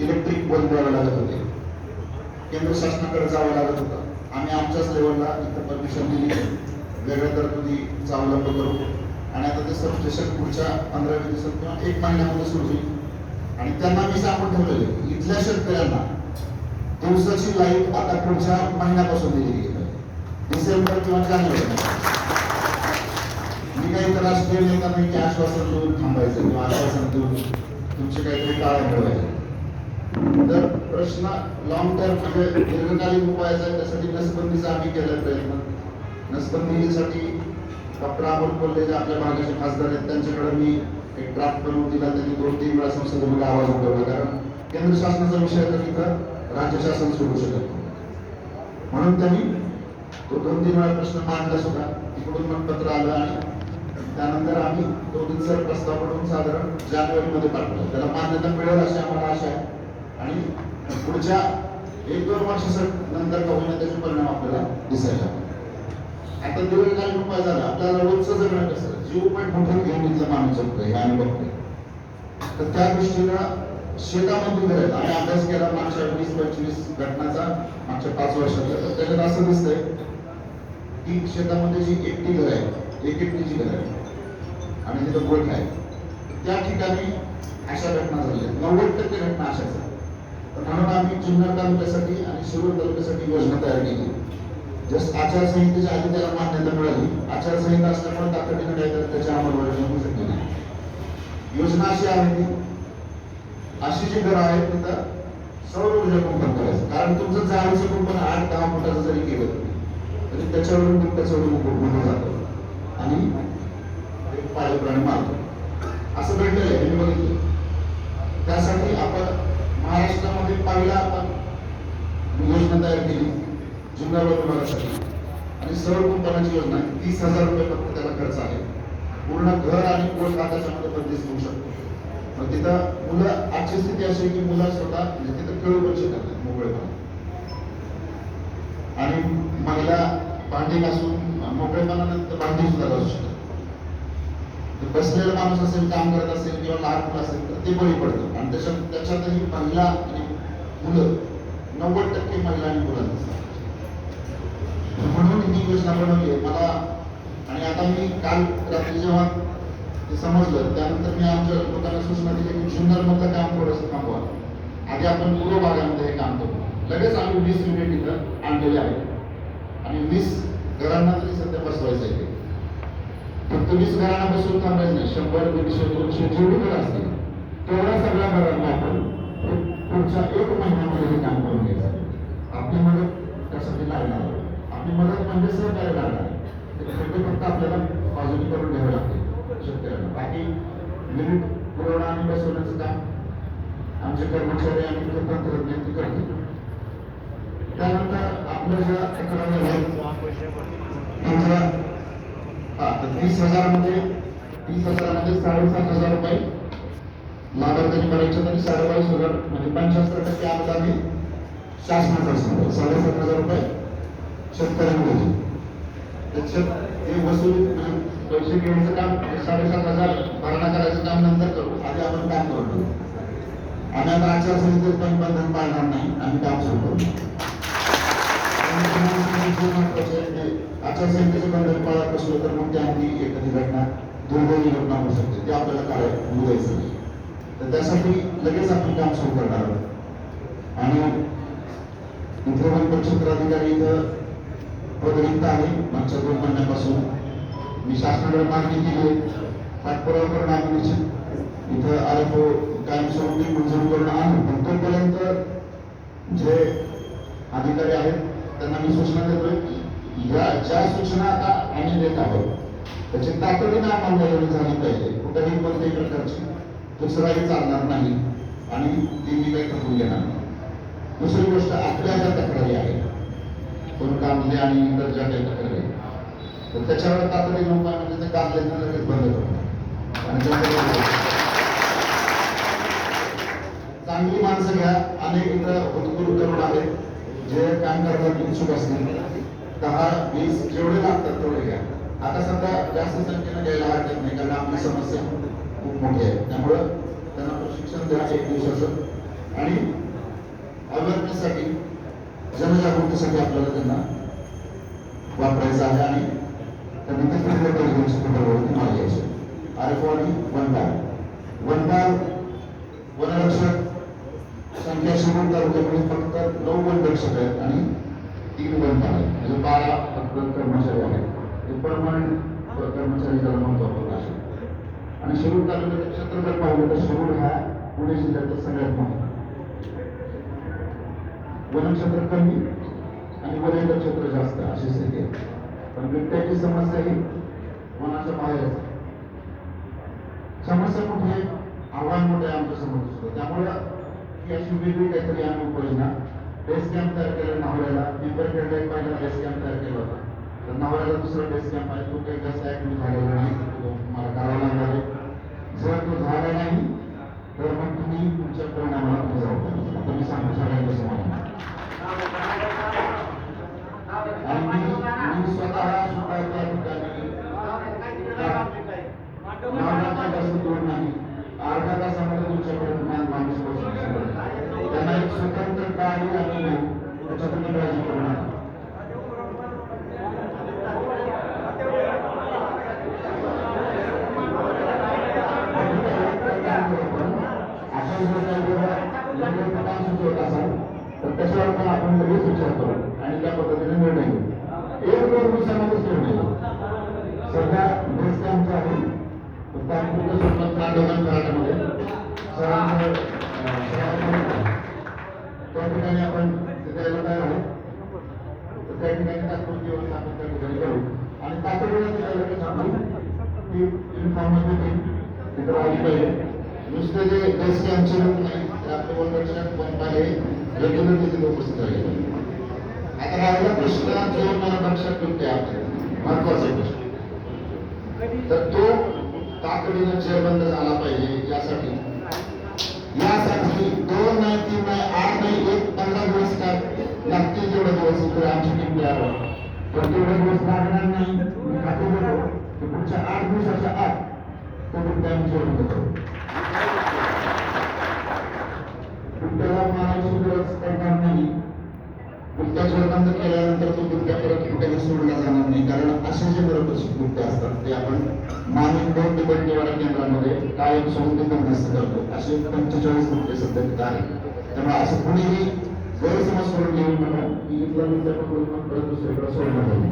Electric bulb द्यावे लागत होते, केंद्र शासनाकडे जावं लागत होतं. आम्ही आमच्याच लेवलला इथं परमिशन दिली, वेगळ्या तरतुदीचा अवलंब करू आणि आता ते सबस्टेशन पुढच्या 15-20 दिवसात किंवा 1 महिन्यामध्ये सुरू होईल. आणि त्यांना मी सांगून ठेवलेले इथल्या शेतकऱ्यांना दिवसाची लाईट आता पुढच्या महिन्यापासून दिली गेली, डिसेंबर किंवा जानेवारी. मी काही तर राष्ट्रीय नेता नाही की आश्वासन देऊन थांबायचं किंवा आश्वासन देऊन तुमचे काहीतरी काळं मिळवायचे. तर प्रश्न लॉंग टर्म म्हणजे दीर्घकालीन उपायाचा आहे, त्यासाठी नसबंदीचा आम्ही केला प्रयत्न. नसबंदीसाठी डॉक्टर अमोल कोल्हे जे आपल्या भागाचे खासदार आहेत त्यांच्याकडे मी एक ड्राफ्ट बनवून दिला. त्यांनी 2-3 वेळा संसदेमध्ये आवाज उठवला, कारण केंद्र शासनाचा विषय तर तिथं राज्य शासन सोडू शकत नाही. म्हणून त्यांनी तो 2-3 वेळा प्रश्न मांडला सुद्धा. तिकडून मग पत्र आलं आणि त्यानंतर आम्ही दोघींचा प्रस्ताव बनवून साधारण जानेवारीमध्ये पाठवला. त्याला मान्यता मिळेल अशी आम्हाला आशा आहे आणि पुढच्या 1-2 वर्षानंतर का होईना त्याचे परिणाम आपल्याला दिसायला. आता दीर्घकालीन उपाय झाला, आपल्याला रोजचं जगणं कसं जीव पण कुठून घेऊन घेतलं माणूस शकतो हे आम्ही बघतोय. तर त्या दृष्टीनं शेतामध्ये घर आहेत. आम्ही अभ्यास केला मागच्या 20-25 घटनाचा मागच्या 5 वर्षाचा. तर त्याच्यात असं दिसतंय की शेतामध्ये जी एकटी घर आहे, एक एकटीची घर आहे आणि तिथं गोठ आहे, त्या ठिकाणी अशा घटना झाल्या. 90% घटना अशाच आहेत. तर म्हणून आम्ही जुन्नर तालुक्यासाठी आणि शिरूर तालुक्यासाठी योजना तयार केली. जस्ट आचारसंहितेच्या आधी त्याला मान्यता मिळाली. आचारसंहिता असल्यामुळे तातडीनं काय तर त्याची अंमलबजावणी होऊ शकली नाही. योजना अशी आहे की अशी जी घरं आहेत तिथं सौर ऊर्जा कुंपण करायचं. कारण तुमचं जाळीचं कुंपण 8-10 फुटाचं जरी केलं तरी त्याच्यावरून बिबट्याचं उभं जातं आणि पाळीव प्राणी मारतो. असं घडलेलं आहे, मी बघितलं. त्यासाठी आपण महाराष्ट्रामध्ये पहिला आपण योजना तयार केली जुन्नर विभागासाठी आणि सौर कुंपणाची योजना 30,000 रुपये फक्त त्याला खर्च आहे. पूर्ण घर आणि कोट त्याच्यामध्ये बंदिस्त होऊ शकतो. मग तिथं मुलं, आजची स्थिती अशी की मुलं स्वतः तिथं खेळू पण शकत नाही मोकळेपणा, आणि महिला भांडी घासून मोकळेपणानंतर भांडी सुद्धा घासू शकतात. बसलेला माणूस असेल, काम करत असेल किंवा लहान मुलं असेल तर ते बळी पडतं. आणि त्याच्यातही महिला आणि मुलं 90% महिला आणि मुलं असतात. म्हणून ही योजना बनवली आहे मला. आणि आता मी काल रात्री जेव्हा ते समजलं त्यानंतर मी आमच्या लोकांना सूचना दिली की जुन्नर मधलं काम थोडंसं थांबवा, आधी आपण पूर्व भागामध्ये हे काम करू. लगेच आम्ही 20 युनिट इथं आणलेले आहेत आणि 20 घरांना तरी सध्या बसवायचं आहे. फक्त 20 घरांना बसवून थांबायचं नाही, 100, 150, 200 जेवढी घरं असतील तेवढ्या सगळ्या घरांना आपण पुढच्या 1 महिन्यामध्ये हे काम करून घ्यायचं. आपली मदत त्यासाठी लागणार. आपली मदत म्हणजे सहकार्य लागणार. ते फक्त आपल्याला बाजूनी करून घ्यावं लागते शेतकऱ्यांना. बाकी लिमिट पुरवणं आणि बसवण्याचं काम आमचे कर्मचारी आणि तंत्रज्ञ ते करतील. त्यानंतर आपल्या ज्या तक्रारी आहेत 30,000मध्ये 7,500 रुपये लाभार्थ्यांनी भरायचे आणि 22,500 म्हणजे 75% अनुदान हे शासनाचं असणार. 7,500 रुपये शेतकऱ्यांमध्ये त्याच्यात हे वसूल पैसे घेण्याचं काम 7,500 भरणा करायचं काम नंतर करू. आधी आपण काम करू. आम्ही आता आचारसंहितेत पण बंधन पाळणार नाही, आम्ही काम सुरू करू. आचारसंहितेचं बंधन पाळत असलं तर मग त्यामध्ये एखादी घटना दुर्दैवी घटना होऊ शकते, ते आपल्याला काय बोलायचं नाही. तर त्यासाठी लगेच आपण काम सुरू करणार आहोत. आणि इथे वन क्षेत्र अधिकारी इथं पदरिक्त आहे. मागच्या 2 महिन्यापासून मी शासनाकडे मागणी केली, पाठपुरावा करणं आम्ही निश्चित इथं RFO कायमस्वरूपी मंजूर करणं आणू. पण तोपर्यंत जे अधिकारी आहेत त्यांना मी सूचना देतोय की ज्या सूचना आता आम्ही देत आहोत त्याची तातडीनं अंमलबजावणी झाली पाहिजे. कुठेही कोणत्याही प्रकारची दुसराही चालणार नाही आणि ती मी काही करून घेणार नाही. दुसरी गोष्ट, आपल्या ज्या तक्रारी आहेत कोण कामले आणि इतर ज्या काही तक्रारी तर त्याच्यावर तातडीनं उपाय म्हणजे ते कामलेंना लगेच बंद करणं आणि चांगली माणसं घ्या. अनेक इथं भूतपूर्व तरुण आहेत जे काम करतात इच्छुक असतील. 10-20 जेवढे लागतात तेवढे घ्या. आता सध्या जास्त संख्येनं घ्यायला हरकत नाही, कारण आपली समस्या खूप मोठी आहे. त्यामुळं त्यांना प्रशिक्षण द्या 1 दिवसाचं आणि अवेअरनेससाठी, जनजागृतीसाठी आपल्याला त्यांना वापरायचं आहे आणि त्यांना ते मागे यायचे. आरेखवाडी वनपाल वनरक्षक संख्या शिरूर तालुक्यामध्ये फक्त 9 वनरक्षक आहेत आणि 3 वनपाल आहेत, म्हणजे 12 फक्त कर्मचारी आहेत. हे परमनंट कर्मचारी त्याला म्हणतो आपण असे. आणि शिरूर तालुक्याचं क्षेत्र जर पाहिलं तर शिरूर हा पुणे जिल्ह्याचा सगळ्यात मोठा. वनक्षेत्र कमी आणि वनेतर क्षेत्र जास्त अशी स्थिती आहे. पण बिबट्याची समस्या ही वनाच्या बाहेर आहे. समस्या कुठे आहे, आव्हान मोठे आहे आमच्या समोर सुद्धा. त्यामुळे ही अशी वेगळी काहीतरी आम्ही उपाययोजना बेस कॅम्प तयार केला नावऱ्याला. पिंपरखेडला एक पहिला बेस कॅम्प तयार केला होता. तर नावऱ्याला दुसरा बेस कॅम्प आहे, तो काही जास्त ऍक्टिव्ह झालेला नाही, तो तुम्हाला करावा लागणार आहे. जर तो झाला नाही तर मग तुम्ही तुमच्या परिणामाला जबाबदार. आता मी सांगतो सगळ्यांच्या समोर. आणि मी स्वतः त्या ठिकाणी नाही, अर्धा तासामध्ये तुमच्यापर्यंत माणूस पोहोचतो. त्यांना एक स्वतंत्र गाडी आणि त्याच्यातून काळजी करणार. तर त्याच्यावर पण आपण लगेच विचार करू आणि त्या पद्धतीने निर्णय घेऊ. 1-2 दिवसामध्येच निर्णय घेऊ. सध्या बेस कॅम्प आहे तात्पुरतं स्वरूपात कांडोबान कराटामध्ये त्या ठिकाणी आपण द्यायला तयार आहे. तर त्या ठिकाणी तात्पुरती व्यवस्था आपण त्या ठिकाणी करू आणि तातडीने ती युनिफॉर्ममध्ये तिथं राहिली पाहिजे. नुसते जे बेस कॅम्पचे लोक नाही तर आपले वनरक्षक वनपाल हे रेग्युलर तिथे उपस्थित राहिले. आता राहिला प्रश्न जो वनरक्षक बिबट्या महत्वाचा प्रश्न, तर तो तातडीनं जेरबंद झाला पाहिजे. यासाठी 2 नाही 3 नाही 8 नाही 15 दिवस काय लागतील तेवढे दिवस इकडे आमची टीम तयार होईल. पण तेवढे दिवस लागणार नाही. मी खात्री देतो की पुढच्या 8 दिवसाच्या आत तो बिबट्या आम्ही जेरबंद करू. बिबट्याला मारायची गरज पडणार नाही. बिबट्या जेरबंद केल्यानंतर तो बिबट्या परत कुठेही सोडला जाणार नाही. कारण असे जे नरभक्षक बिबटे असतात ते आपण मानवी 2 निबंध निवारा केंद्रामध्ये कायम स्वरूपी बंदिस्त करतो. असे 45 बिबटे सध्या तिथे आहेत. त्यामुळे असं कुणीही गैरसमज करून घेऊन म्हणून की इथला बिबट्या पकडून परत दुसरीकडे सोडला जाईल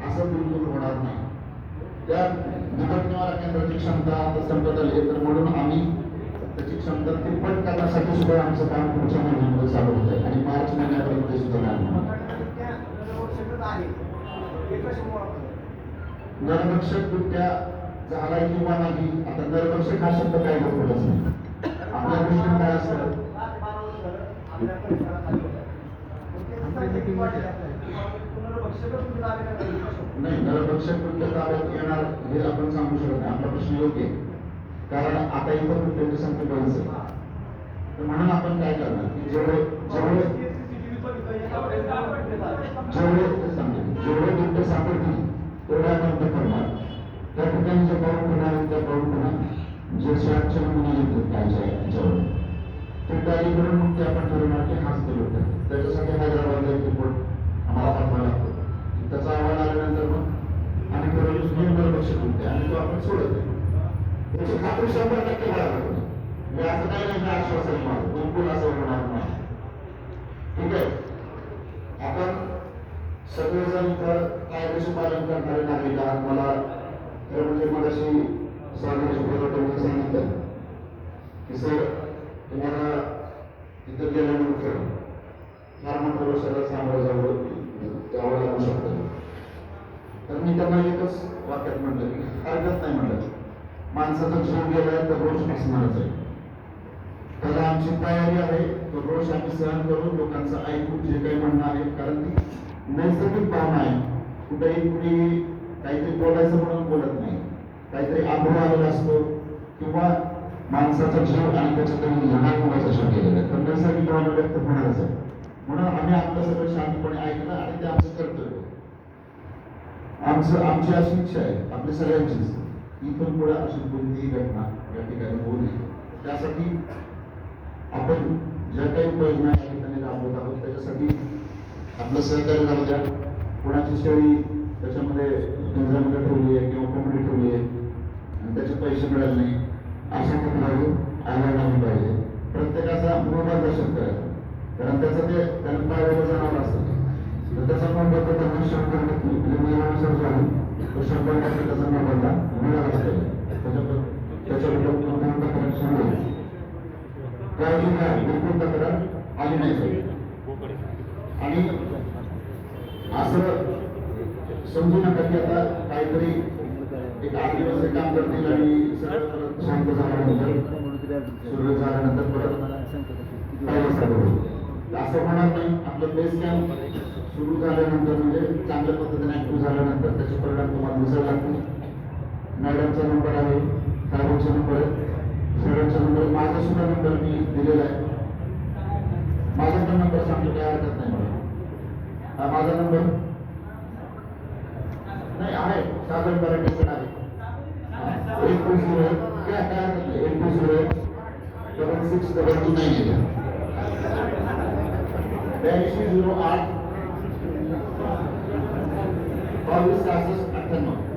असं बिलकुल होणार नाही. त्या निबंध निवारा केंद्राची क्षमता आता संपत आली आहे, तर म्हणून आम्ही त्याची क्षमता तिप्पट करण्यासाठी सुद्धा आमचं काम पुढच्या महिन्यामध्ये चालू होत आहे आणि मार्च महिन्यापर्यंत सुद्धा नरभक्षक बिबट्या झालाय किंवा नाही. आता नरभक्षक हा शब्द काय बोलतच नाही. आपल्या दृष्टीने काय असतं नाही, नरभक्षक बिबट्या ताब्यात येणार हे आपण सांगू शकत नाही. आपला प्रश्न योग्य आहे, कारण आता इतर बिबट्याची संख्या बरीच आहे. तर म्हणून आपण काय करणार की जेवढे बिबटे सापडतील तेवढ्या आपण करणार. त्या ठिकाणी जे पाऊलखुणा आहेत त्या पाऊलखुणा जे स्वच्छ नमुने घेतले पाहिजे याच्यावर ते तयारी करून मग ते आपण ठरवणार की हाच तो बिबट्या. त्याच्यासाठी हैदराबादला एक रिपोर्ट आम्हाला पाठवावा लागतो. त्याचा अहवाल आल्यानंतर मग आम्ही ठरवलं नरभक्षक बिबटे आणि तो आपण सोडत नाही. त्याची खात्री 100% बरोबर. मी असं काही नाही आश्वासन मारतो, बिलकुल असं होणार नाही. ठीक आहे, आपण सगळेजण इथं कायद्याचे पालन करणारे नागरिक आहात. मला म्हणजे मगाशी सांगितलं की सर तुम्हाला तिथं गेल्यानंतर फार मोठ्या वर्षाला सामोरं जावं लागू शकतं. तर मी त्यांना एकच वाक्यात म्हटलं की हरकत नाही म्हटलं, माणसाचा जीव गेला तर रोष असणारच आहे. त्याला आमची तयारी आहे, तो रोष आम्ही सहन करून लोकांचं ऐकून जे काही म्हणणं आहे, कारण ती नैसर्गिक भावना आहे. कुठेही कुणी काहीतरी बोलायचं म्हणून बोलत नाही, काहीतरी आग्रह आलेला असतो किंवा माणसाचा जीव आणि त्याच्यातून लहान मुलाचा जीव गेलेला आहे, तर नैसर्गिक भावना व्यक्त होणारच आहे. म्हणून आम्ही आपलं सगळं शांतपणे ऐकलं आणि ते आमचं कर्तव्य. आमची अशी इच्छा आहे, आपली सगळ्यांचीच, इथून पुढे अशी कोणतीही घटना या ठिकाणी होऊ नये. त्यासाठी आपण ज्या योजना या ठिकाणी राबवत आहोत. त्याच्यासाठी आपलं सहकार्य राहू द्या. कोणाची शेळी त्याच्यामध्ये पिंजऱ्यामध्ये ठेवली आहे किंवा कोंबडी ठेवली आहे आणि त्याचे पैसे मिळाले नाही, अशा तक्रारी आल्या नाही पाहिजे. प्रत्येकाचा मोबाईल दर्शन करायचा, कारण त्याचं ते त्यांना पाळलेलं जनावर असतं, तर त्याचा मोबाईल त्यांना 100% नियमानुसार झालं तर 100% त्याचा मोबाईलला मिळालाच पाहिजे. त्याच्याबद्दल कोणत्याही तक्रार सांगेल काळजी घ्या, बिलकुल तक्रार आली नाही पाहिजे. आणि असं समजू नका की आता काहीतरी एक 8 दिवस काम करतील आणि सगळं शांत झाल्यानंतर सुरू झाल्यानंतर परत काय असं होणार नाही. आपलं बेस कॅम्प सुरू झाल्यानंतर म्हणजे चांगल्या पद्धतीने ऍक्टिव्ह झाल्यानंतर त्याचे परिणाम तुम्हाला दिसायला लागतील. मॅडमचा नंबर आहे, साहेबांचा नंबर आहे, सरांचा नंबर, माझा सुद्धा नंबर मी दिलेला आहे. माझा पण नंबर सांगतो, काय हरकत नाही मला. हा माझा नंबर नाही आहे, सागर बराटेकडे आहे. 820 काय हरकत नाही, 820-6622 8208 22 66 98.